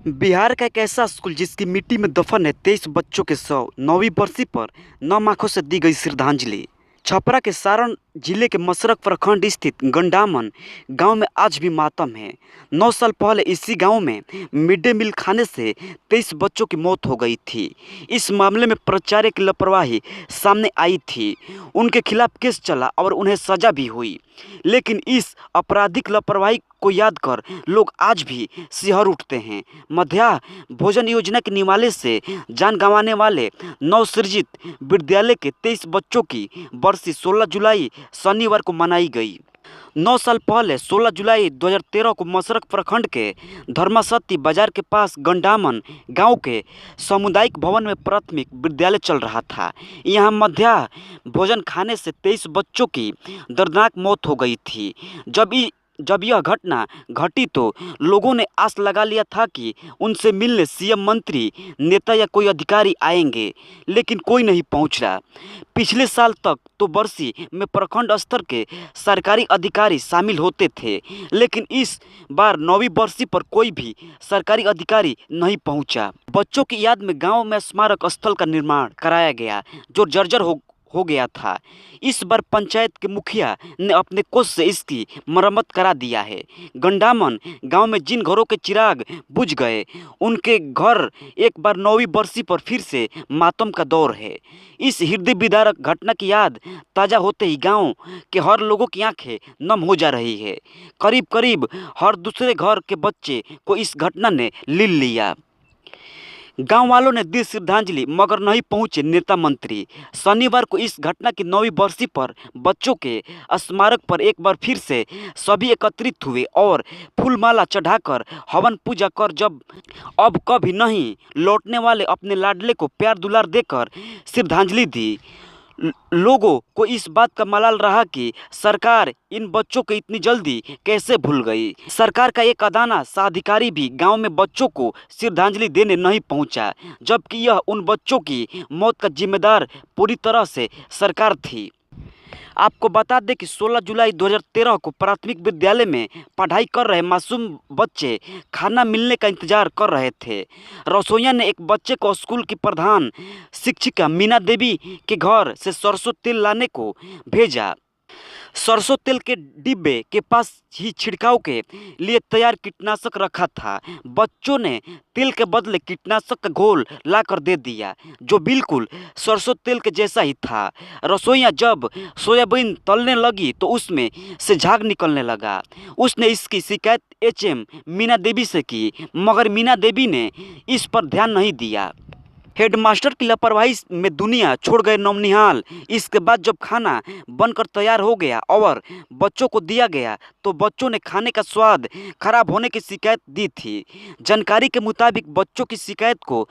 बिहार का एक ऐसा स्कूल जिसकी मिट्टी में दफन है 23 बच्चों के शव। 9वीं बरसी पर नम आंखों से दी गई श्रद्धांजलि। छपरा के सारण जिले के मसरक प्रखंड स्थित गंडामन गांव में आज भी मातम है। 9 साल पहले इसी गांव में मिड डे मील खाने से 23 बच्चों की मौत हो गई थी। इस मामले में प्राचार्य की लापरवाही सामने आई थी। उनके खिलाफ केस चला और उन्हें सजा भी हुई। लेकिन इस आपराधिक लापरवाही को याद कर लोग आज भी सिहर उठते हैं। मध्याह्न भोजन योजना के निवाले से जान गंवाने वाले नवसृजित विद्यालय के 23 बच्चों की बरसी 16 जुलाई शनिवार को मनाई गई। 9 साल पहले 16 जुलाई 2013 को मसरक प्रखंड के धर्मासती बाजार के पास गंडामन गांव के सामुदायिक भवन में प्राथमिक विद्यालय चल रहा था। यहां मध्याह्न भोजन खाने से 23 बच्चों की दर्दनाक मौत हो गई थी। जब यह घटना घटी तो लोगों ने आस लगा लिया था कि उनसे मिलने सीएम, मंत्री, नेता या कोई अधिकारी आएंगे, लेकिन कोई नहीं पहुंचा। पिछले साल तक तो बरसी में प्रखंड स्तर के सरकारी अधिकारी शामिल होते थे, लेकिन इस बार 9वीं बरसी पर कोई भी सरकारी अधिकारी नहीं पहुंचा। बच्चों की याद में गांव में स्मारक स्थल का निर्माण कराया गया जो जर्जर हो गया था। इस बार पंचायत के मुखिया ने अपने कोष से इसकी मरम्मत करा दिया है। गंडामन गांव में जिन घरों के चिराग बुझ गए उनके घर एक बार 9वीं बरसी पर फिर से मातम का दौर है। इस हृदय विदारक घटना की याद ताज़ा होते ही गांव के हर लोगों की आंखें नम हो जा रही है। करीब करीब हर दूसरे घर के बच्चे को इस घटना ने ले लिया। गांव वालों ने दी श्रद्धांजलि मगर नहीं पहुंचे नेता, मंत्री। शनिवार को इस घटना की 9वीं बरसी पर बच्चों के स्मारक पर एक बार फिर से सभी एकत्रित हुए और फूलमाला चढ़ाकर हवन पूजा कर जब अब कभी नहीं लौटने वाले अपने लाडले को प्यार दुलार देकर श्रद्धांजलि दी। लोगों को इस बात का मलाल रहा कि सरकार इन बच्चों को इतनी जल्दी कैसे भूल गई। सरकार का एक अदाना सा अधिकारी भी गांव में बच्चों को श्रद्धांजलि देने नहीं पहुंचा, जबकि यह उन बच्चों की मौत का जिम्मेदार पूरी तरह से सरकार थी। आपको बता दें कि 16 जुलाई 2013 को प्राथमिक विद्यालय में पढ़ाई कर रहे मासूम बच्चे खाना मिलने का इंतजार कर रहे थे। रसोइया ने एक बच्चे को स्कूल की प्रधान शिक्षिका मीना देवी के घर से सरसों तेल लाने को भेजा। सरसों तेल के डिब्बे के पास ही छिड़काव के लिए तैयार कीटनाशक रखा था। बच्चों ने तेल के बदले कीटनाशक का घोल ला कर दे दिया जो बिल्कुल सरसों तेल के जैसा ही था। रसोइया जब सोयाबीन तलने लगी तो उसमें से झाग निकलने लगा। उसने इसकी शिकायत एचएम मीना देवी से की, मगर मीना देवी ने इस पर ध्यान नहीं दिया। हेडमास्टर की लापरवाही में दुनिया छोड़ गए नौनिहाल। इसके बाद जब खाना बनकर तैयार हो गया और बच्चों को दिया गया तो बच्चों ने खाने का स्वाद खराब होने की शिकायत दी थी। जानकारी के मुताबिक बच्चों की शिकायत को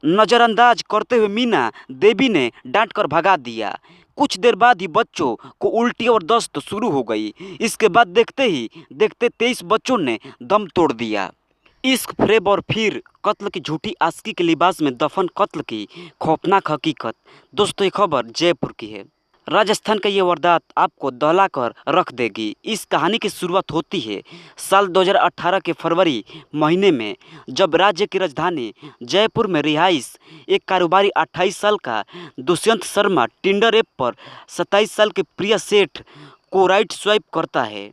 नज़रअंदाज करते हुए मीना देवी ने डांट कर भगा दिया। कुछ देर बाद ही बच्चों को उल्टी और दस्त शुरू हो गई। इसके बाद देखते ही देखते 23 बच्चों ने दम तोड़ दिया। इश्क, फरेब और फिर कत्ल की झूठी आशिकी के लिबास में दफन कत्ल की खौफनाक हकीकत। दोस्तों, ये खबर जयपुर की है। राजस्थान का ये वारदात आपको दहला कर रख देगी। इस कहानी की शुरुआत होती है साल 2018 के फरवरी महीने में, जब राज्य की राजधानी जयपुर में रिहाइश एक कारोबारी 28 साल का दुष्यंत शर्मा टिंडर ऐप पर 27 साल के प्रिया सेठ को राइट स्वाइप करता है।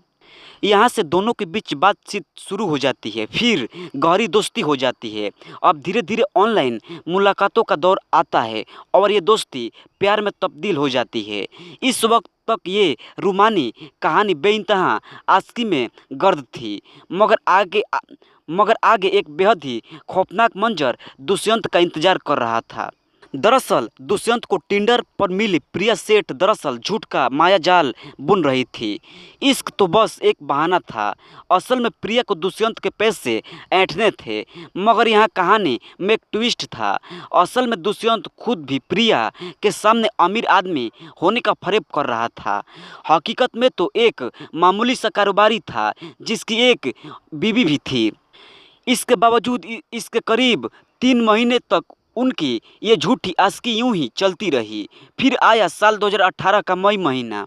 यहाँ से दोनों के बीच बातचीत शुरू हो जाती है, फिर गहरी दोस्ती हो जाती है। अब धीरे धीरे ऑनलाइन मुलाकातों का दौर आता है और ये दोस्ती प्यार में तब्दील हो जाती है। इस वक्त तक ये रूमानी कहानी बेइंतहा आशिकी में गर्द थी, मगर आगे एक बेहद ही खौफनाक मंजर दुष्यंत का इंतजार कर रहा था। दरअसल दुष्यंत को टिंडर पर मिली प्रिया सेठ दरअसल झूठ का मायाजाल बुन रही थी। इश्क तो बस एक बहाना था। असल में प्रिया को दुष्यंत के पैसे ऐंठने थे, मगर यहाँ कहानी में एक ट्विस्ट था। असल में दुष्यंत खुद भी प्रिया के सामने अमीर आदमी होने का फरेब कर रहा था। हकीकत में तो एक मामूली सा कारोबारी था जिसकी एक बीवी भी थी। इसके बावजूद इसके करीब 3 महीने तक उनकी ये झूठी आशिकी यूं ही चलती रही। फिर आया साल 2018 का मई महीना।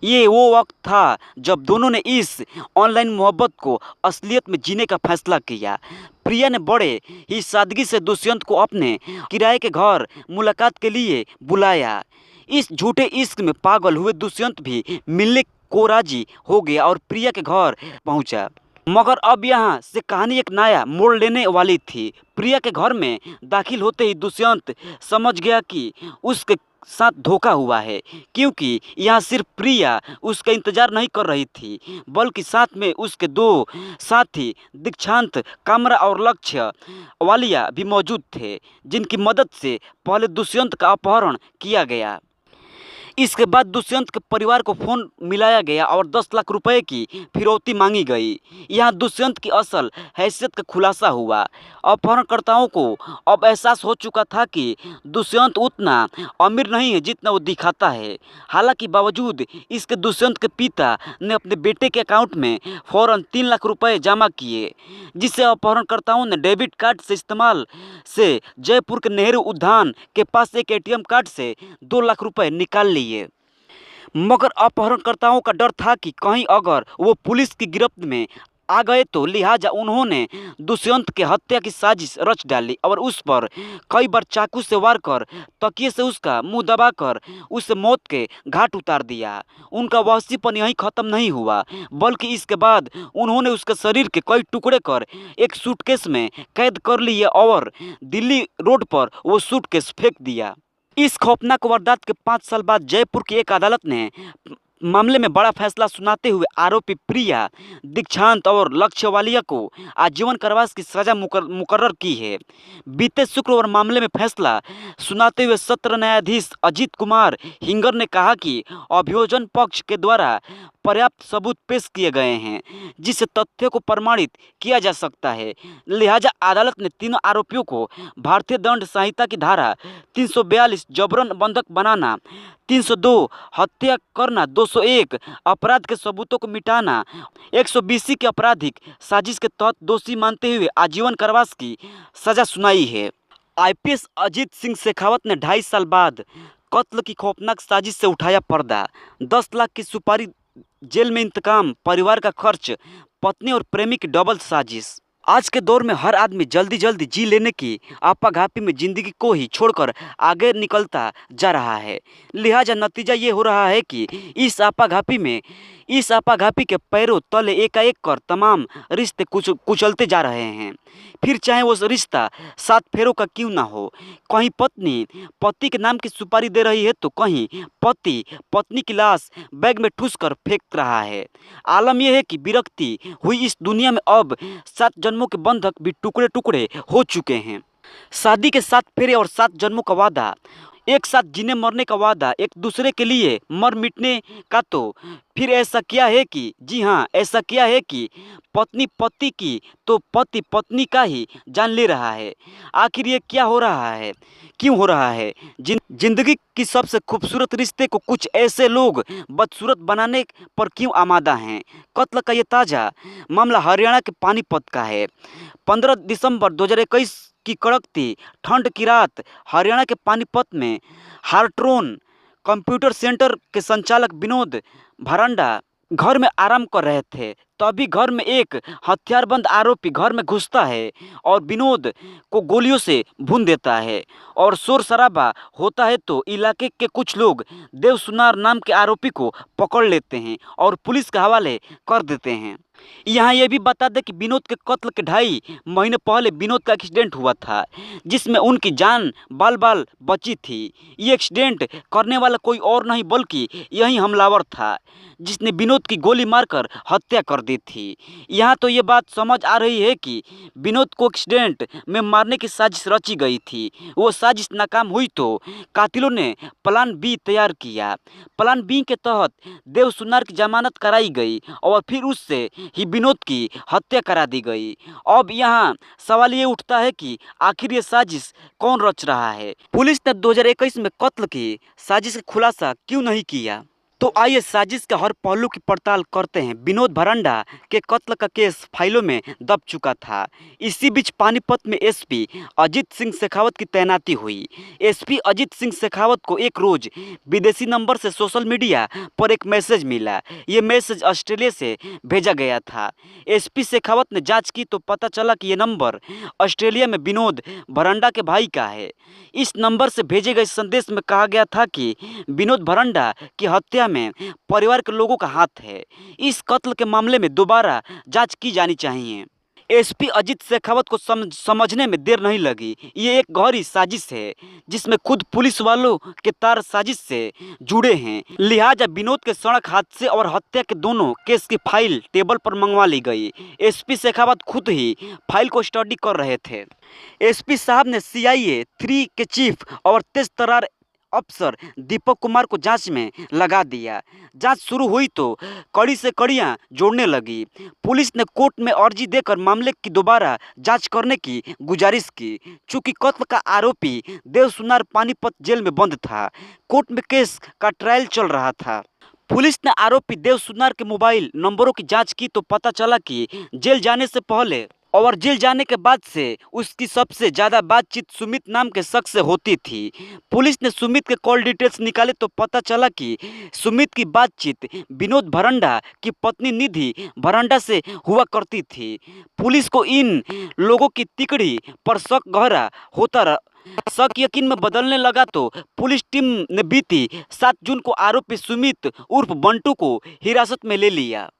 ये वो वक्त था जब दोनों ने इस ऑनलाइन मोहब्बत को असलियत में जीने का फैसला किया। प्रिया ने बड़े ही सादगी से दुष्यंत को अपने किराए के घर मुलाकात के लिए बुलाया। इस झूठे इश्क में पागल हुए दुष्यंत भी मिलने को राजी हो गया और प्रिया के घर पहुंचा। मगर अब यहाँ से कहानी एक नया मोड़ लेने वाली थी। प्रिया के घर में दाखिल होते ही दुष्यंत समझ गया कि उसके साथ धोखा हुआ है, क्योंकि यहाँ सिर्फ प्रिया उसका इंतजार नहीं कर रही थी, बल्कि साथ में उसके दो साथी दीक्षांत कामरा और लक्ष्य वालिया भी मौजूद थे, जिनकी मदद से पहले दुष्यंत का अपहरण किया गया। इसके बाद दुष्यंत के परिवार को फोन मिलाया गया और 10 लाख रुपए की फिरौती मांगी गई। यहाँ दुष्यंत की असल हैसियत का खुलासा हुआ। अपहरणकर्ताओं को अब एहसास हो चुका था कि दुष्यंत उतना अमीर नहीं है जितना वो दिखाता है। हालांकि बावजूद इसके दुष्यंत के पिता ने अपने बेटे के अकाउंट में फौरन 3 लाख रुपए जमा किए, जिसे अपहरणकर्ताओं ने डेबिट कार्ड से इस्तेमाल से जयपुर के नेहरू उद्यान के पास एक एटीएम कार्ड से 2 लाख रुपए निकाल लिए। मगर अपहरणकर्ताओं का डर था कि कहीं अगर वो पुलिस की गिरफ्त में आ गए तो, लिहाजा उन्होंने दुष्यंत के हत्या की साजिश रच डाली और उस पर कई बार चाकू से वार कर तकिए से उसका मुंह दबाकर उसे मौत के घाट उतार दिया। उनका वहशीपन यहीं खत्म नहीं हुआ, बल्कि इसके बाद उन्होंने उसके शरीर के कई टुकड़े कर एक सूटकेस में कैद कर लिए और दिल्ली रोड पर वो सूटकेस फेंक दिया। इस खौफनाक वारदात के 5 साल बाद जयपुर की एक अदालत ने मामले में बड़ा फैसला सुनाते हुए आरोपी प्रिया, दीक्षांत और लक्ष्य वालिया को आजीवन कारावास की सजा मुकर्रर की है। बीते शुक्रवार मामले में फैसला सुनाते हुए सत्र न्यायाधीश अजीत कुमार हिंगर ने कहा कि अभियोजन पक्ष के द्वारा पर्याप्त सबूत पेश किए गए हैं जिससे तथ्यों को प्रमाणित किया जा सकता है। लिहाजा अदालत ने तीनों आरोपियों को भारतीय दंड संहिता की धारा 342 जबरन बंधक बनाना, 302 हत्या करना, 201 अपराध के सबूतों को मिटाना, 120 के आपराधिक साजिश के तहत दोषी मानते हुए आजीवन कारावास की सजा सुनाई है। आईपीएस अजीत सिंह शेखावत ने 2.5 साल बाद कत्ल की खौफनाक साजिश से उठाया पर्दा। 10 लाख की सुपारी, जेल में इंतकाम, परिवार का खर्च, पत्नी और प्रेमी की डबल साजिश। आज के दौर में हर आदमी जल्दी जल्दी जी लेने की आपाघापी में जिंदगी को ही छोड़कर आगे निकलता जा रहा है। लिहाजा नतीजा ये हो रहा है कि इस आपाघापी के पैरों तले एकाएक कर तमाम रिश्ते कुचलते जा रहे हैं। फिर चाहे वो रिश्ता 7 फेरों का क्यों ना हो। कहीं पत्नी पति के नाम की सुपारी दे रही है तो कहीं पति पत्नी की लाश बैग में ठूस कर फेंक रहा है। आलम यह है कि विरक्ति हुई इस दुनिया में अब 7 जन्मों के बंधक भी टुकड़े टुकड़े हो चुके हैं। शादी के 7 फेरे और 7 जन्मों का वादा, एक साथ जीने मरने का वादा, एक दूसरे के लिए मर मिटने का, तो फिर ऐसा क्या है कि, जी हाँ, ऐसा क्या है कि पत्नी पति की तो पति पत्नी का ही जान ले रहा है। आखिर ये क्या हो रहा है, क्यों हो रहा है? जिंदगी की सबसे खूबसूरत रिश्ते को कुछ ऐसे लोग बदसूरत बनाने पर क्यों आमादा हैं? कत्ल का ये ताज़ा मामला हरियाणा के पानीपत का है। 15 दिसंबर 2021 की कड़कती ठंड की रात हरियाणा के पानीपत में हार्ट्रोन कंप्यूटर सेंटर के संचालक विनोद भरांडा घर में आराम कर रहे थे। तभी घर में एक हथियारबंद आरोपी घर में घुसता है और विनोद को गोलियों से भून देता है और शोर शराबा होता है तो इलाके के कुछ लोग देव सुनार नाम के आरोपी को पकड़ लेते हैं और पुलिस के हवाले कर देते हैं। यहाँ ये भी बता दें कि विनोद के कत्ल के 2.5 महीने पहले विनोद का एक्सीडेंट हुआ था जिसमें उनकी जान बाल बाल बची थी। ये एक्सीडेंट करने वाला कोई और नहीं बल्कि यही हमलावर था जिसने विनोद की गोली मारकर हत्या कर दी थी। यहाँ तो ये बात समझ आ रही है कि विनोद को एक्सीडेंट में मारने की साजिश रची गई थी। वो साजिश नाकाम हुई तो कातिलों ने प्लान बी तैयार किया। प्लान बी के तहत देव सुनार की जमानत कराई गई और फिर उससे ही विनोद की हत्या करा दी गई। अब यहाँ सवाल ये उठता है कि आखिर ये साजिश कौन रच रहा है? पुलिस ने 2021 में कत्ल की साजिश का खुलासा क्यों नहीं किया? तो आइए साजिश के हर पहलू की पड़ताल करते हैं। विनोद भरंडा के कत्ल का केस फाइलों में दब चुका था। इसी बीच पानीपत में एसपी अजीत सिंह शेखावत की तैनाती हुई। एसपी अजीत सिंह शेखावत को एक रोज विदेशी नंबर से सोशल मीडिया पर एक मैसेज मिला। ये मैसेज ऑस्ट्रेलिया से भेजा गया था। एसपी शेखावत ने जांच की तो पता चला कि ये नंबर ऑस्ट्रेलिया में विनोद भरंडा के भाई का है। इस नंबर से भेजे गए संदेश में कहा गया था कि विनोद भरंडा की हत्या में परिवार के लोगों का हाथ है। इस कत्ल के मामले में दोबारा जांच की जानी चाहिए। एसपी अजीत शेखावत को समझने में देर नहीं लगी। ये एक गहरी साजिश है जिसमें खुद पुलिस वालों के तार साजिश से जुड़े हैं। लिहाजा विनोद के सड़क हादसे और हत्या के दोनों केस की फाइल टेबल पर मंगवा ली गई। एसपी शेखावत खुद ही फाइल को स्टडी कर रहे थे। एसपी साहब ने CIA 3 के चीफ और तेज तर्रार अफसर दीपक कुमार को जांच में लगा दिया। जांच शुरू हुई तो कड़ी से कड़ियां जोड़ने लगी। पुलिस ने कोर्ट में अर्जी देकर मामले की दोबारा जांच करने की गुजारिश की। चूंकि कत्ल का आरोपी देव सुनार पानीपत जेल में बंद था, कोर्ट में केस का ट्रायल चल रहा था। पुलिस ने आरोपी देव सुनार के मोबाइल नंबरों की जांच की तो पता चला कि जेल जाने से पहले और जेल जाने के बाद से उसकी सबसे ज़्यादा बातचीत सुमित नाम के शख्स से होती थी। पुलिस ने सुमित के कॉल डिटेल्स निकाले तो पता चला कि सुमित की बातचीत विनोद भरंडा की पत्नी निधि भरंडा से हुआ करती थी। पुलिस को इन लोगों की तिकड़ी पर शक गहरा होता शक यकीन में बदलने लगा तो पुलिस टीम ने बीती 7 जून को आरोपी सुमित उर्फ बंटू को हिरासत में ले लिया।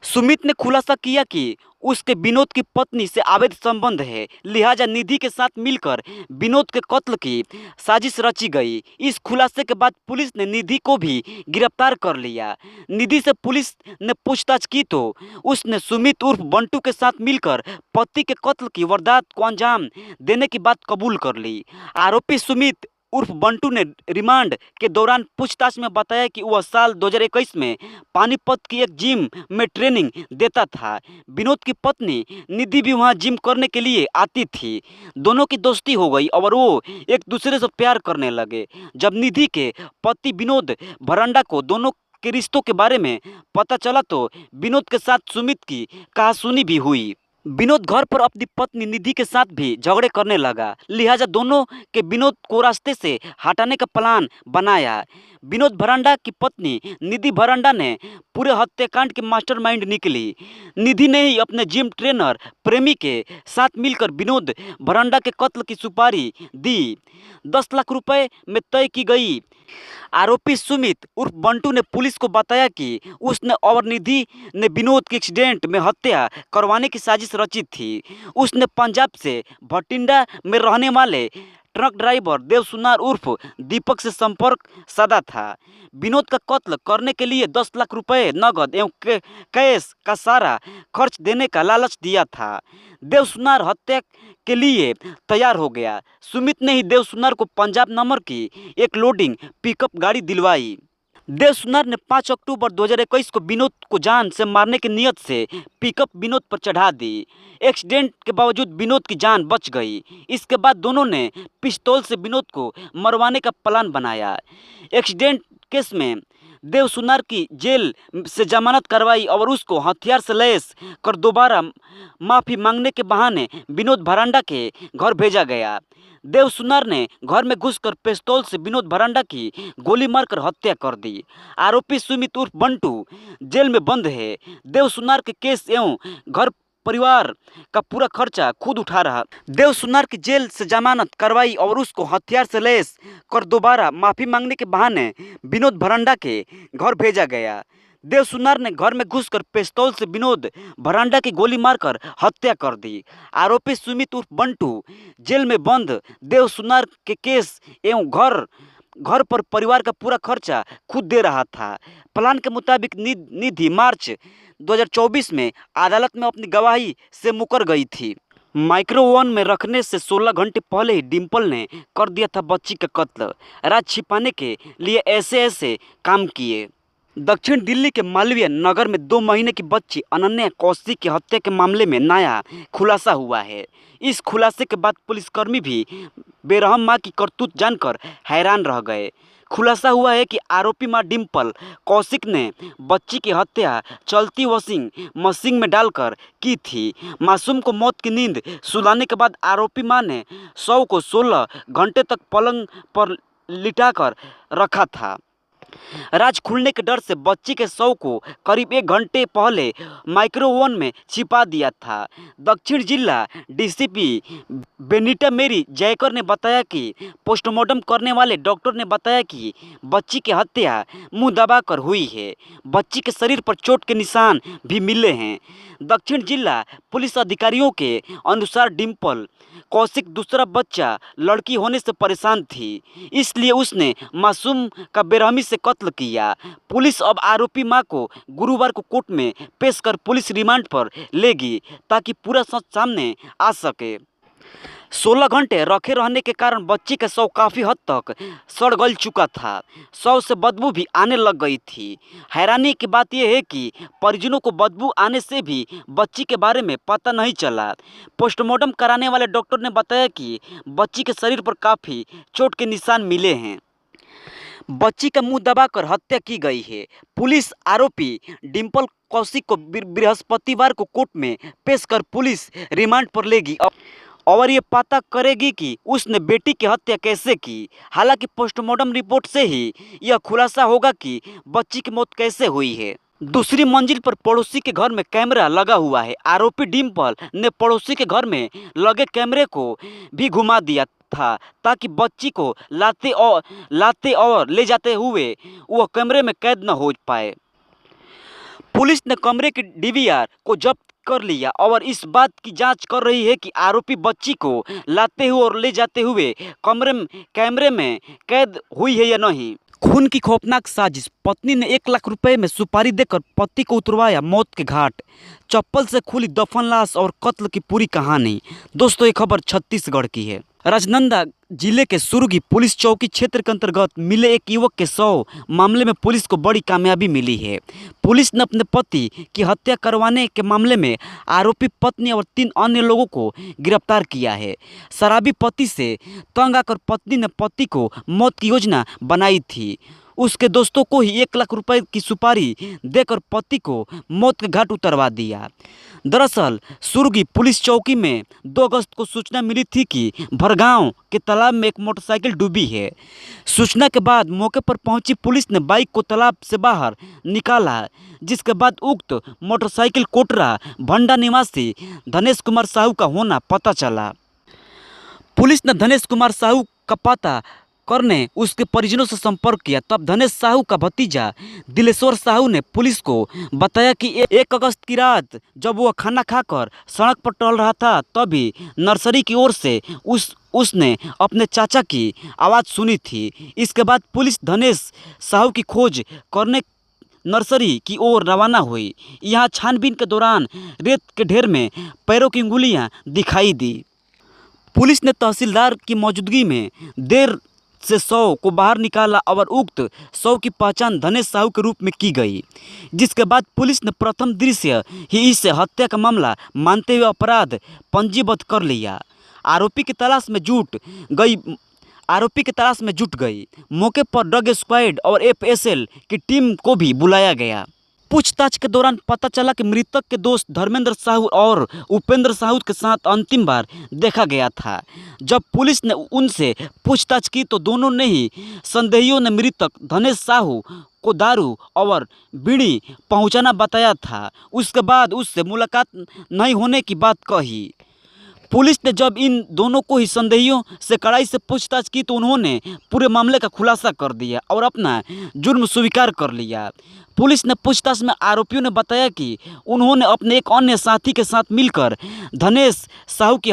सुमित ने खुलासा किया कि उसके विनोद की पत्नी से अवैध संबंध है, लिहाजा निधि के साथ मिलकर विनोद के कत्ल की साजिश रची गई। इस खुलासे के बाद पुलिस ने निधि को भी गिरफ्तार कर लिया। निधि से पुलिस ने पूछताछ की तो उसने सुमित उर्फ बंटू के साथ मिलकर पति के कत्ल की वारदात को अंजाम देने की बात कबूल कर ली। आरोपी सुमित उर्फ बंटू ने रिमांड के दौरान पूछताछ में बताया कि वह साल 2021 में पानीपत की एक जिम में ट्रेनिंग देता था। विनोद की पत्नी निधि भी वहां जिम करने के लिए आती थी। दोनों की दोस्ती हो गई और वो एक दूसरे से प्यार करने लगे। जब निधि के पति विनोद भरंडा को दोनों के रिश्तों के बारे में पता चला तो विनोद के साथ सुमित की कहासुनी भी हुई। विनोद घर पर अपनी पत्नी निधि के साथ भी झगड़े करने लगा, लिहाजा दोनों के विनोद को रास्ते से हटाने का प्लान बनाया। विनोद भरंडा की पत्नी निधि भरंडा ने पूरे हत्याकांड की मास्टरमाइंड निकली। निधि ने ही अपने जिम ट्रेनर प्रेमी के साथ मिलकर विनोद भरंडा के कत्ल की सुपारी दी। 10 लाख रुपए में तय की गई। आरोपी सुमित उर्फ बंटू ने पुलिस को बताया कि उसने और निधि ने विनोद की एक्सीडेंट में हत्या करवाने की साजिश रची थी। उसने पंजाब से भटिंडा में रहने वाले ट्रक ड्राइवर देव सुनार उर्फ दीपक से संपर्क साधा था। विनोद का कत्ल करने के लिए 10 लाख रुपए नगद एवं कैश का सारा खर्च देने का लालच दिया था। देव सुनार हत्या के लिए तैयार हो गया। सुमित ने ही देव सुनार को पंजाब नंबर की एक लोडिंग पिकअप गाड़ी दिलवाई। देव सुनार ने 5 अक्टूबर 2021 को विनोद को जान से मारने की नीयत से पिकअप विनोद पर चढ़ा दी। एक्सीडेंट के बावजूद विनोद की जान बच गई। इसके बाद दोनों ने पिस्तौल से विनोद को मरवाने का प्लान बनाया। एक्सीडेंट केस में देव सुनार की जेल से जमानत करवाई और उसको हथियार से लैस कर दोबारा माफ़ी मांगने के बहाने विनोद भरंडा के घर भेजा गया। देव सुनार ने घर में घुसकर पिस्तौल से विनोद भरंडा की गोली मारकर हत्या कर दी। आरोपी सुमित उर्फ बंटू जेल में बंद है। देव सुनार के केस एवं घर परिवार का पूरा खर्चा खुद उठा रहा। देव सुनार की जेल से जमानत करवाई और उसको हथियार से लैस कर दोबारा माफ़ी मांगने के बहाने विनोद भरंडा के घर भेजा गया। देव सुनार ने घर में घुसकर पिस्तौल से विनोद भरंडा की गोली मारकर हत्या कर दी। आरोपी सुमित उर्फ बंटू जेल में बंद देव सुनार के केस एवं घर पर परिवार का पूरा खर्चा खुद दे रहा था। प्लान के मुताबिक निधि मार्च 2024 में अदालत में अपनी गवाही से मुकर गई थी। माइक्रोवेव में रखने से 16 घंटे पहले ही डिम्पल ने कर दिया था बच्ची का कत्ल। राज छिपाने के लिए ऐसे काम किए। दक्षिण दिल्ली के मालवीय नगर में 2 महीने की बच्ची अनन्या कौशिक की हत्या के मामले में नया खुलासा हुआ है। इस खुलासे के बाद पुलिसकर्मी भी बेरहम मां की करतूत जानकर हैरान रह गए। खुलासा हुआ है कि आरोपी मां डिंपल कौशिक ने बच्ची की हत्या चलती वॉशिंग मशीन में डालकर की थी। मासूम को मौत की नींद सुलाने के बाद आरोपी मां ने शव को 16 घंटे तक पलंग पर लिटाकर रखा था। राज खुलने के डर से बच्ची के शव को करीब 1 घंटे पहले माइक्रोवेव में छिपा दिया था। दक्षिण जिला डीसीपी बेनिटा मेरी जयकर ने बताया कि पोस्टमार्टम करने वाले डॉक्टर ने बताया कि बच्ची की हत्या मुंह दबाकर हुई है। बच्ची के शरीर पर चोट के निशान भी मिले हैं। दक्षिण जिला पुलिस अधिकारियों के अनुसार डिंपल कौशिक दूसरा बच्चा लड़की होने से परेशान थी, इसलिए उसने मासूम का बेरहमी से कत्ल किया। पुलिस अब आरोपी मां को गुरुवार को कोर्ट में पेश कर पुलिस रिमांड पर लेगी ताकि पूरा सच सामने आ सके। 16 घंटे रखे रहने के कारण बच्ची का शव काफ़ी हद तक सड़ गल चुका था। शव से बदबू भी आने लग गई थी। हैरानी की बात यह है कि परिजनों को बदबू आने से भी बच्ची के बारे में पता नहीं चला। पोस्टमार्टम कराने वाले डॉक्टर ने बताया कि बच्ची के शरीर पर काफ़ी चोट के निशान मिले हैं। बच्ची का मुंह दबाकर हत्या की गई है। पुलिस आरोपी डिंपल कौशिक को बृहस्पतिवार को कोर्ट में पेश कर पुलिस रिमांड पर लेगी और ये पता करेगी कि उसने बेटी की हत्या कैसे की। हालांकि पोस्टमार्टम रिपोर्ट से ही यह खुलासा होगा कि बच्ची की मौत कैसे हुई है। दूसरी मंजिल पर पड़ोसी के घर में कैमरा लगा हुआ है। आरोपी डिंपल ने पड़ोसी के घर में लगे कैमरे को भी घुमा दिया था ताकि बच्ची को लाते और ले जाते हुए वह कैमरे में कैद न हो पाए। पुलिस ने कमरे की डीवीआर को जब्त कर लिया और इस बात की जांच कर रही है कि आरोपी बच्ची को लाते हुए और ले जाते हुए कैमरे में कैद हुई है या नहीं। खून की खौफनाक साजिश। पत्नी ने 1 लाख रुपए में सुपारी देकर पति को उतरवाया मौत के घाट। चप्पल से खुली दफन लाश और कत्ल की पूरी कहानी। दोस्तों, ये खबर छत्तीसगढ़ की है। राजनांदगांव जिले के सुरगी पुलिस चौकी क्षेत्र के अंतर्गत मिले एक युवक के शव मामले में पुलिस को बड़ी कामयाबी मिली है। पुलिस ने अपने पति की हत्या करवाने के मामले में आरोपी पत्नी और 3 अन्य लोगों को गिरफ्तार किया है। शराबी पति से तंग आकर पत्नी ने पति को मौत की योजना बनाई थी। उसके दोस्तों को ही 1 लाख रुपए की सुपारी देकर पति को मौत के घाट उतरवा दिया। दरअसल सुरगी पुलिस चौकी में 2 अगस्त को सूचना मिली थी कि भरगांव के तालाब में एक मोटरसाइकिल डूबी है। सूचना के बाद मौके पर पहुंची पुलिस ने बाइक को तालाब से बाहर निकाला, जिसके बाद उक्त मोटरसाइकिल कोटरा भंडा निवासी धनेश कुमार साहू का होना पता चला। पुलिस ने धनेश कुमार साहू का पता करने उसके परिजनों से संपर्क किया। तब धनेश साहू का भतीजा दिलेश्वर साहू ने पुलिस को बताया कि 1 अगस्त की रात जब वह खाना खाकर सड़क पर टहल रहा था तभी नर्सरी की ओर से उसने अपने चाचा की आवाज़ सुनी थी। इसके बाद पुलिस धनेश साहू की खोज करने नर्सरी की ओर रवाना हुई। यहाँ छानबीन के दौरान रेत के ढेर में पैरों की अंगुलियाँ दिखाई दी। पुलिस ने तहसीलदार की मौजूदगी में देर से शव को बाहर निकाला और उक्त शव की पहचान धनेश साहू के रूप में की गई, जिसके बाद पुलिस ने प्रथम दृश्य ही इसे हत्या का मामला मानते हुए अपराध पंजीबद्ध कर लिया। आरोपी की तलाश में जुट गई। मौके पर डॉग स्क्वाड और एफएसएल की टीम को भी बुलाया गया। पूछताछ के दौरान पता चला कि मृतक के दोस्त धर्मेंद्र साहू और उपेंद्र साहू के साथ अंतिम बार देखा गया था। जब पुलिस ने उनसे पूछताछ की तो दोनों ने ही संदेहियों ने मृतक धनेश साहू को दारू और बीड़ी पहुंचाना बताया था। उसके बाद उससे मुलाकात नहीं होने की बात कही। पुलिस ने जब इन दोनों को ही संदेहियों से कड़ाई से पूछताछ की तो उन्होंने पूरे मामले का खुलासा कर दिया और अपना जुर्म स्वीकार कर लिया। पुलिस ने पूछताछ में आरोपियों ने बताया कि उन्होंने अपने एक अन्य साथी के साथ मिलकर धनेश साहू की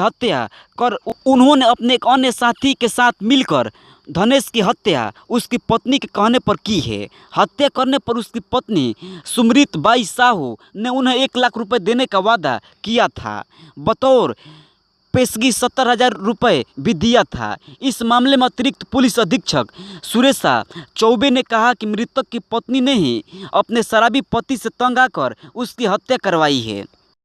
हत्या उसकी पत्नी के कहने पर की है। हत्या करने पर उसकी पत्नी सुमृत बाई साहू ने उन्हें 1 लाख रुपए देने का वादा किया था। बतौर पेशगी 70,000 रुपये भी दिया था। इस मामले में अतिरिक्त पुलिस अधीक्षक सुरेशा चौबे ने कहा कि मृतक की पत्नी ने ही अपने शराबी पति से तंग आकर उसकी हत्या करवाई है।